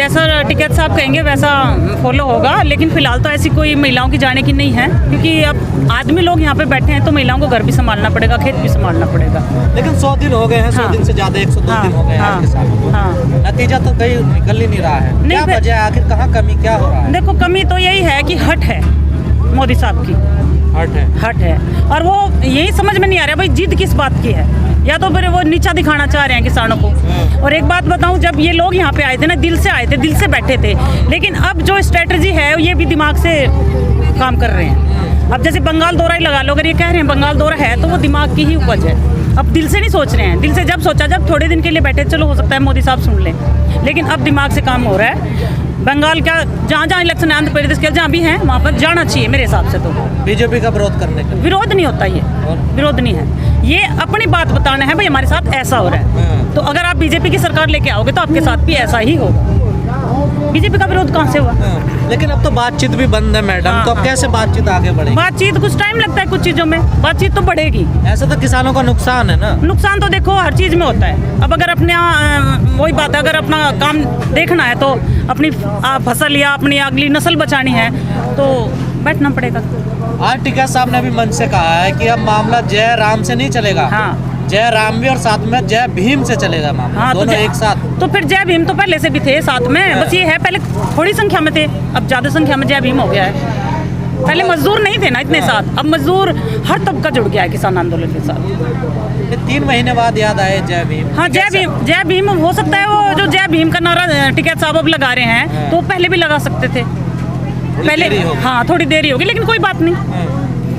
जैसा टिकैत साहब कहेंगे वैसा फॉलो होगा, लेकिन फिलहाल तो ऐसी कोई महिलाओं की जाने की नहीं है, क्योंकि अब आदमी लोग यहाँ पे बैठे हैं तो महिलाओं को घर भी संभालना पड़ेगा, खेत भी संभालना पड़ेगा। लेकिन 100 दिन हो गए हैं, 100 दिन से ज्यादा 102 दिन हो गए हैं आपके साथ। नतीजा तो कहीं निकल ही नहीं रहा है। क्या वजह है, आखिर कहाँ कमी क्या हो रहा है? देखो कमी तो यही है कि हट है मोदी साहब की, हट है और वो यही समझ में नहीं आ रहा भाई जिद किस बात की है, या तो फिर वो नीचा दिखाना चाह रहे हैं किसानों को। और एक बात बताऊं, जब ये लोग यहाँ पे आए थे ना, दिल से आए थे, दिल से बैठे थे, लेकिन अब जो स्ट्रेटजी है ये भी दिमाग से काम कर रहे हैं। अब जैसे बंगाल दौरा ही लगा लो, अगर ये कह रहे हैं बंगाल दौरा है तो वो दिमाग की ही उपज है। अब दिल से नहीं सोच रहे हैं, दिल से जब सोचा जब थोड़े दिन के लिए बैठे, चलो हो सकता है मोदी साहब सुन लें, लेकिन अब दिमाग से काम हो रहा है। बंगाल का जहाँ जहाँ इलेक्शन, आंध्र प्रदेश के जहाँ भी हैं वहाँ पर जाना चाहिए मेरे हिसाब से। तो बीजेपी का विरोध करने का विरोध नहीं होता, ये विरोध नहीं है, ये अपनी बात बताना है भाई हमारे साथ ऐसा हो रहा है। तो अगर आप बीजेपी की सरकार लेके आओगे तो आपके साथ भी ऐसा ही होगा। बीजेपी का विरोध कहाँ से हुआ? लेकिन अब तो बातचीत भी बंद है मैडम, तो अब कैसे बातचीत आगे बढ़ेगी? बातचीत कुछ टाइम लगता है, कुछ चीजों में बातचीत तो बढ़ेगी। ऐसा तो किसानों का नुकसान है ना। नुकसान तो देखो हर चीज में होता है। अब अगर अपने वही बात है, अगर अपना काम देखना है तो अपनी फसल या अपनी अगली नस्ल बचानी है तो बैठना पड़ेगा। आज टिकैत साहब ने भी मंच से कहा है कि अब मामला जय राम से नहीं चलेगा, जय राम भी और साथ में जय भीम से चलेगा मामला, दोनों एक साथ। तो फिर जय भीम तो पहले से भी थे साथ में, बस ये है पहले थोड़ी संख्या में थे, अब ज्यादा संख्या में जय भीम हो गया है। पहले मजदूर नहीं थे ना इतने साथ, अब मजदूर हर तबका जुड़ गया है किसान आंदोलन के साथ। 3 महीने बाद याद आए जय भीम। हाँ जय भीम हो सकता है, वो जो जय भीम का नारा टिकैत साहब अब लगा रहे हैं तो पहले भी लगा सकते थे, पहले हाँ थोड़ी देरी होगी, लेकिन कोई बात नहीं।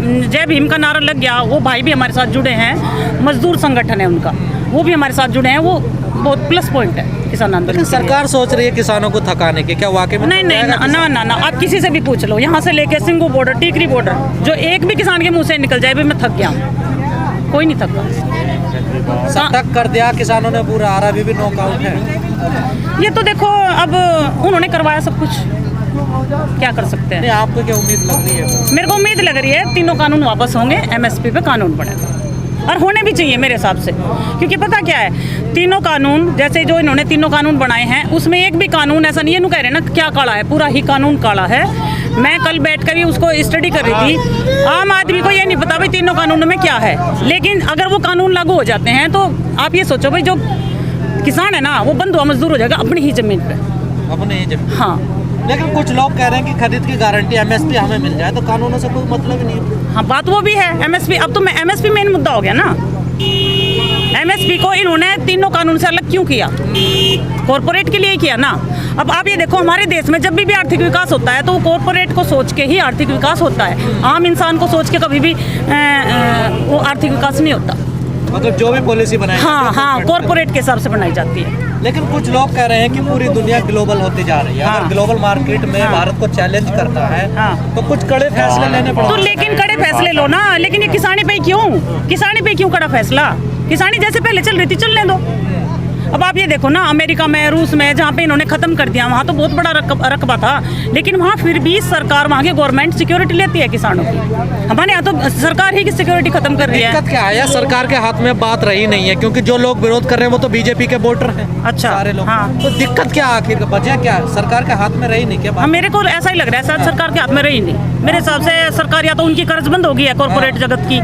जय भीम का नारा लग गया, वो भाई भी हमारे साथ जुड़े हैं, मजदूर संगठन है उनका, वो भी हमारे साथ जुड़े हैं, वो बहुत प्लस पॉइंट है किसान आंदोलन। सरकार सोच रही है किसानों को थकाने के, क्या वाकई में? नहीं ना, आप किसी से भी पूछ लो, यहाँ से लेके सिंगू बॉर्डर, टीकरी बॉर्डर, जो एक भी किसान के मुंह से निकल जाए भी मैं थक गया हूँ, कोई नहीं थका। सब कर दिया किसानों ने पूरा, आरा भी नॉकआउट है। ये तो देखो अब उन्होंने करवाया सब कुछ, क्या कर सकते हैं। आपको क्या उम्मीद लग रही है? मेरे को उम्मीद लग रही है तीनों कानून वापस होंगे, एमएसपी पे कानून बनेगा, और होने भी चाहिए मेरे हिसाब से, क्योंकि पता क्या है, तीनों कानून जैसे जो इन्होंने तीनों कानून बनाए हैं उसमें एक भी कानून ऐसा नहीं है, कह रहे ना क्या काला है, पूरा ही कानून काला है। मैं कल बैठकर ही उसको स्टडी कर रही थी। आम आदमी को ये नहीं पता भाई तीनों कानूनों में क्या है, लेकिन अगर वो कानून लागू हो जाते हैं तो आप ये सोचो भाई जो किसान है ना वो बंधुआ मजदूर हो जाएगा अपनी ही जमीन पे, अपनी ही जमीन। हाँ, लेकिन कुछ लोग कह रहे हैं कि खरीद की गारंटी एमएसपी हमें मिल जाए तो कानूनों से कोई मतलब ही नहीं है। हाँ बात वो भी है, एमएसपी अब तो एमएसपी मेन मुद्दा हो गया ना। एमएसपी को इन्होंने तीनों कानून से अलग क्यों किया? कॉर्पोरेट के लिए किया ना। अब आप ये देखो हमारे देश में जब भी आर्थिक विकास होता है तो वो कॉर्पोरेट को सोच के ही आर्थिक विकास होता है, आम इंसान को सोच के कभी भी वो आर्थिक विकास नहीं होता। मतलब जो भी पॉलिसी बनाई हाँ कॉर्पोरेट के हिसाब से बनाई जाती है। लेकिन कुछ लोग कह रहे हैं कि पूरी दुनिया ग्लोबल होती जा रही है, अगर ग्लोबल मार्केट में भारत को चैलेंज करता है तो कुछ कड़े फैसले लेने पड़ेंगे। तो लेकिन कड़े फैसले लो ना, लेकिन ये किसानी पे क्यों कड़ा फैसला? किसानी जैसे पहले चल रही थी चलने दो। अब आप ये देखो ना, अमेरिका में, रूस में, जहाँ पे इन्होंने खत्म कर दिया वहाँ तो बहुत बड़ा रकबा था, लेकिन वहाँ फिर भी सरकार, वहाँ की गवर्नमेंट सिक्योरिटी लेती है किसानों की। हमारे यहाँ तो सरकार ही की सिक्योरिटी खत्म कर रही है। दिक्कत क्या है? सरकार के हाथ में बात रही नहीं है, क्योंकि जो लोग विरोध कर रहे हैं वो तो बीजेपी के वोटर हैं। अच्छा, सारे लोग। हाँ। तो दिक्कत क्या, आखिर वजह क्या है? सरकार के हाथ में रही नहीं क्या? मेरे को ऐसा ही लग रहा है शायद सरकार के हाथ में रही नहीं। मेरे हिसाब से सरकार या तो उनकी कर्जबंद हो गई है कॉर्पोरेट जगत की।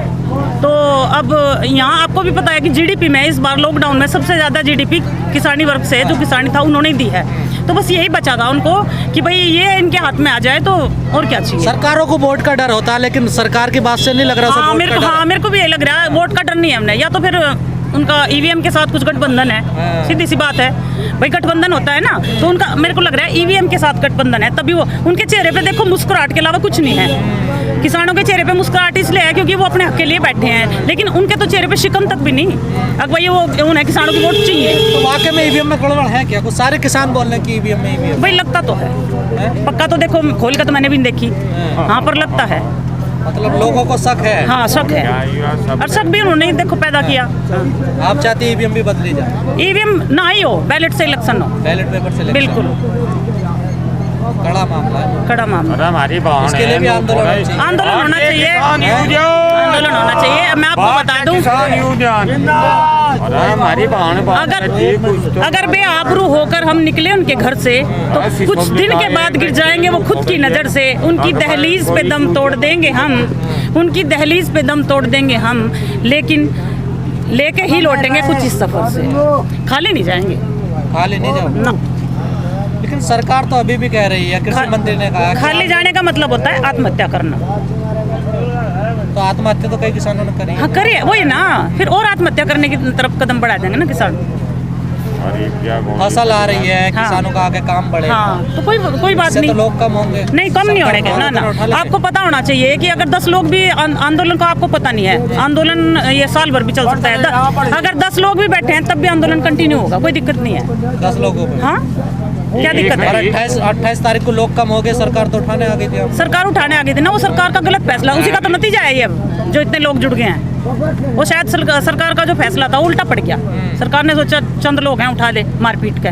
तो अब यहाँ आपको भी पता है कि जीडीपी में इस बार लॉकडाउन में सबसे ज़्यादा जीडीपी किसानी वर्ग से, जो किसानी था उन्होंने दी है। तो बस यही बचा था उनको कि भाई ये इनके हाथ में आ जाए तो और क्या चाहिए। सरकारों को वोट का डर होता है, लेकिन सरकार की बात से नहीं लग रहा। मेरे को भी यही लग रहा है, वोट का डर नहीं है हमने, या तो फिर उनका ईवीएम के साथ कुछ गठबंधन है, सीधी सी बात है भाई, गठबंधन होता है ना, तो उनका मेरे को लग रहा है ईवीएम के साथ गठबंधन है, तभी वो उनके चेहरे पे देखो मुस्कुराहट के अलावा कुछ नहीं है। किसानों के चेहरे पे मुस्कुराहट इसलिए है क्योंकि वो अपने हक के लिए बैठे हैं, लेकिन उनके तो चेहरे पे शिकन तक भी नहीं। अब भाई वो उन्हें किसानों की वोट चाहिए। तो वाकई में ईवीएम में गड़बड़ है क्या? कुछ सारे किसान बोल रहे हैं कि ईवीएम में भाई लगता तो है, पक्का तो देखो खोल कर तो मैंने भी नहीं देखी, हाँ पर लगता है। मतलब लोगों को शक है? हाँ शक है, और शक भी उन्होंने देखो पैदा किया। आप चाहते हैं ईवीएम भी बदली जाए? ईवीएम ना ही हो, बैलेट से इलेक्शन हो, बैलेट पेपर से बिल्कुल। कड़ा मामला है, कड़ा मामला। हमारी बहन इसके लिए भी आंदोलन होना चाहिए। आंदोलन होना चाहिए, आंदोलन होना चाहिए। मैं आपको बता दूं, हमारी बहन अगर बेआबरू होकर हम निकले उनके घर से तो कुछ दिन के बाद गिर जाएंगे वो खुद की नज़र से। उनकी दहलीज पे दम तोड़ देंगे हम, उनकी दहलीज पे दम तोड़ देंगे हम, लेकिन लेके ही लौटेंगे कुछ इस सफर से, खाली नहीं जाएंगे। खाली नहीं जाओ ना, लेकिन सरकार तो अभी भी कह रही है, कृषि मंत्री ने कहा कि खाली जाने का मतलब होता है आत्महत्या करना। तो आत्महत्या तो कई किसानों ने करी है। हाँ करिए, वही ना, फिर और आत्महत्या करने की तरफ कदम बढ़ा देंगे ना किसान। फसल आ रही है, किसानों का आगे काम बढ़ेगा। हाँ, तो कोई बात इससे नहीं, तो लोग कम होंगे। नहीं कम नहीं होने के ना ना। आपको पता होना चाहिए कि अगर 10 लोग भी आंदोलन का, आपको पता नहीं है, आंदोलन ये साल भर भी चल सकता है। अगर 10 लोग भी बैठे हैं तब भी आंदोलन कंटिन्यू होगा, कोई दिक्कत नहीं है। 10 लोगों में हाँ, क्या दिक्कत है? 28 तारीख को लोग कम हो गए, सरकार तो उठाने आ गई थी। सरकार उठाने आ गई थी ना, वो सरकार का गलत फैसला, उसी का तो नतीजा है ये। अब जो इतने लोग जुड़ गए हैं, वो शायद सरकार का जो फैसला था उल्टा पड़ गया। सरकार ने सोचा चंद लोग हैं उठा ले मारपीट के,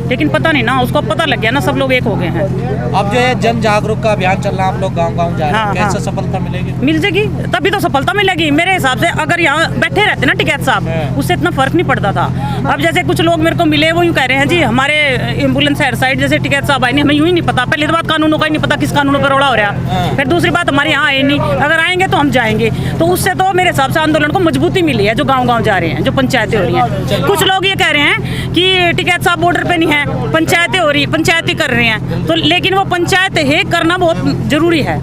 लेकिन पता नहीं ना, उसको पता लग गया ना, सब लोग एक हो गए हैं। अब जो है जन जागरूक का अभियान चल रहा है, आप लोग गांव-गांव जा रहे हैं, कैसे सफलता मिलेगी? मिल जाएगी, तभी तो सफलता मिलेगी मेरे हिसाब से। अगर यहाँ बैठे रहते ना टिकैत साहब, उससे इतना फर्क नहीं पड़ता था। अब जैसे कुछ लोग मेरे को मिले, वो यूँ कह रहे हैं जी हमारे एम्बुलेंस हेड साइड जैसे टिकैत साहब आए नहीं, हमें यूँ ही नहीं पता। पहली तो बात कानूनों का ही नहीं पता, किस कानूनों पर रोड़ा हो रहा। फिर दूसरी बात हमारे यहाँ आए नहीं, अगर आएंगे तो हम जाएंगे। तो उससे तो मेरे हिसाब से आंदोलन को मजबूती मिली है, जो गाँव जा रहे हैं, जो पंचायतें हो रही हैं। कुछ लोग ये कह रहे हैं कि टिकैत साहब बॉर्डर पे नहीं है, पंचायतें हो रही, पंचायती कर रहे हैं, तो लेकिन वो पंचायत है करना बहुत जरूरी है।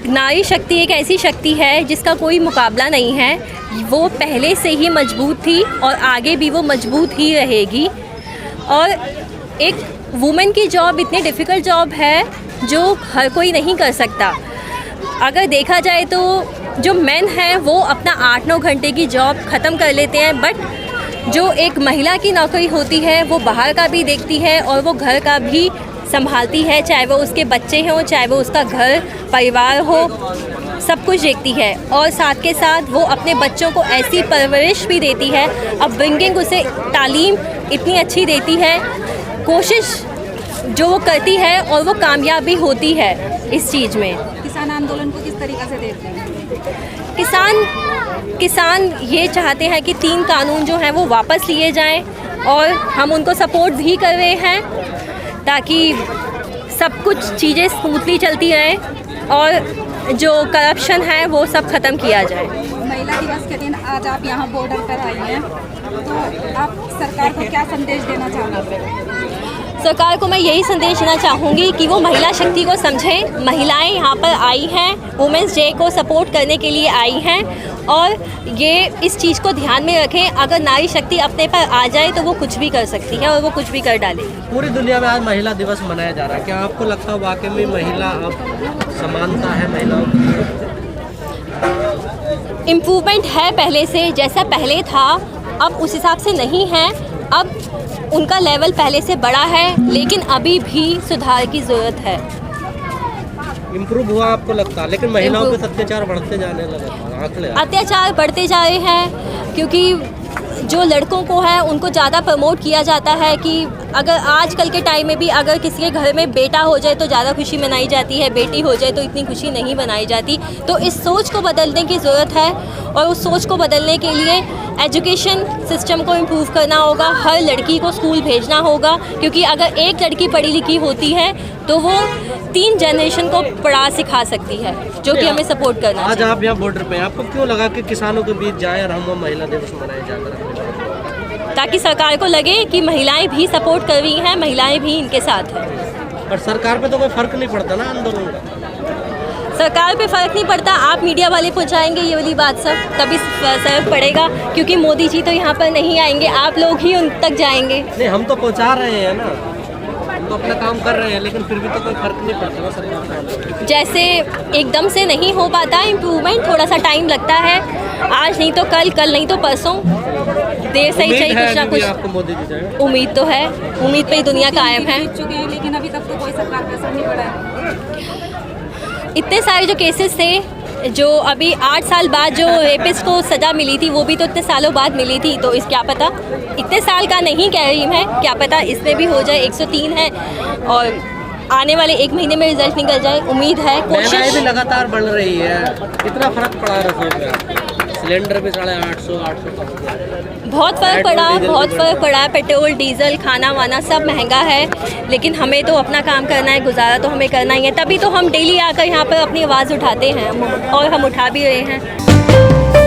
नारी शक्ति एक ऐसी शक्ति है जिसका कोई मुकाबला नहीं है। वो पहले से ही मजबूत थी और आगे भी वो मजबूत ही रहेगी। और एक वुमेन की जॉब इतनी डिफ़िकल्ट जॉब है जो हर कोई नहीं कर सकता। अगर देखा जाए तो जो मेन है वो अपना 8-9 घंटे की जॉब ख़त्म कर लेते हैं, बट जो एक महिला की नौकरी होती है वो बाहर का भी देखती है और वो घर का भी संभालती है, चाहे वो उसके बच्चे हों, चाहे वो उसका घर परिवार हो, सब कुछ देखती है। और साथ के साथ वो अपने बच्चों को ऐसी परवरिश भी देती है, अपब्रिंगिंग, उसे तालीम इतनी अच्छी देती है, कोशिश जो वो करती है और वो कामयाब भी होती है इस चीज़ में। किसान आंदोलन को किस तरीके से देखते हैं? किसान ये चाहते हैं कि 3 कानून जो हैं वो वापस लिए जाएं और हम उनको सपोर्ट भी कर रहे हैं ताकि सब कुछ चीज़ें स्मूथली चलती रहें और जो करप्शन है वो सब ख़त्म किया जाए। महिला दिवस के दिन आज आप यहाँ बॉर्डर पर आई हैं, तो आप सरकार को क्या संदेश देना चाहोगे? सरकार को मैं यही संदेश देना चाहूँगी कि वो महिला शक्ति को समझें। महिलाएं यहाँ पर आई हैं, वुमेंस डे को सपोर्ट करने के लिए आई हैं और ये इस चीज़ को ध्यान में रखें। अगर नारी शक्ति अपने पर आ जाए तो वो कुछ भी कर सकती है और वो कुछ भी कर डालेगी। पूरी दुनिया में आज महिला दिवस मनाया जा रहा है, क्या आपको लगता है वाकई में महिला अब समानता है महिलाओं की? इम्प्रूवमेंट है पहले से, जैसा पहले था अब उस हिसाब से नहीं है। अब उनका लेवल पहले से बड़ा है, लेकिन अभी भी सुधार की ज़रूरत है। इम्प्रूव हुआ आपको लगता है, लेकिन महिलाओं पे अत्याचार बढ़ते जाने लगे। अत्याचार बढ़ते जा रहे हैं क्योंकि जो लड़कों को है उनको ज़्यादा प्रमोट किया जाता है कि अगर आजकल के टाइम में भी अगर किसी के घर में बेटा हो जाए तो ज़्यादा खुशी मनाई जाती है, बेटी हो जाए तो इतनी खुशी नहीं मनाई जाती। तो इस सोच को बदलने की ज़रूरत है और उस सोच को बदलने के लिए एजुकेशन सिस्टम को इम्प्रूव करना होगा। हर लड़की को स्कूल भेजना होगा, क्योंकि अगर एक लड़की पढ़ी लिखी होती है तो वो 3 जनरेशन को पढ़ा सिखा सकती है, जो कि हमें सपोर्ट करना आज चाहिए। आप यहाँ बॉर्डर पे, आपको क्यों लगा कि किसानों के बीच जाए और हम महिला दिवस मनाए जाकर? ताकि सरकार को लगे कि महिलाएं भी सपोर्ट कर रही हैं, महिलाएं भी इनके साथ हैं। पर सरकार पे तो कोई फर्क नहीं पड़ता ना आंदोलन का? सरकार पे फ़र्क नहीं पड़ता, आप मीडिया वाले पहुंचाएंगे ये वाली बात सब, तभी फर्क पड़ेगा। क्योंकि मोदी जी तो यहाँ पर नहीं आएंगे, आप लोग ही उन तक जाएंगे। नहीं, हम तो पहुंचा रहे हैं ना, हम तो अपना काम कर रहे हैं, लेकिन फिर भी तो कोई फर्क नहीं पड़ता ना सरकार का। जैसे एकदम से नहीं हो पाता इम्प्रूवमेंट, थोड़ा सा टाइम लगता है। आज नहीं तो कल, कल नहीं तो परसों, देर से ही चाहिए कुछ ना कुछ। आपको मोदी जी जाए? उम्मीद तो है, उम्मीद पे ही दुनिया कायम है। जीत चुके हैं, लेकिन अभी तक तो कोई सरकार का असर नहीं पड़ा है। इतने सारे जो केसेस थे, जो अभी 8 साल बाद जो रेपिस्ट को सज़ा मिली थी, वो भी तो इतने सालों बाद मिली थी। तो इस क्या पता, इतने साल का नहीं कह रही मैं, क्या पता इसमें भी हो जाए। 103 है और आने वाले 1 महीने में रिजल्ट निकल जाए, उम्मीद है। महंगाई कोशिश भी लगातार बढ़ रही है, कितना फर्क पड़ा रसोई में? सिलेंडर भी 850 बहुत फ़र्क पड़ा, बहुत फ़र्क पड़ा। पेट्रोल, डीजल, खाना वाना सब महंगा है, लेकिन हमें तो अपना काम करना है, गुजारा तो हमें करना ही है। तभी तो हम डेली आकर यहाँ पर अपनी आवाज़ उठाते हैं और हम उठा भी रहे हैं।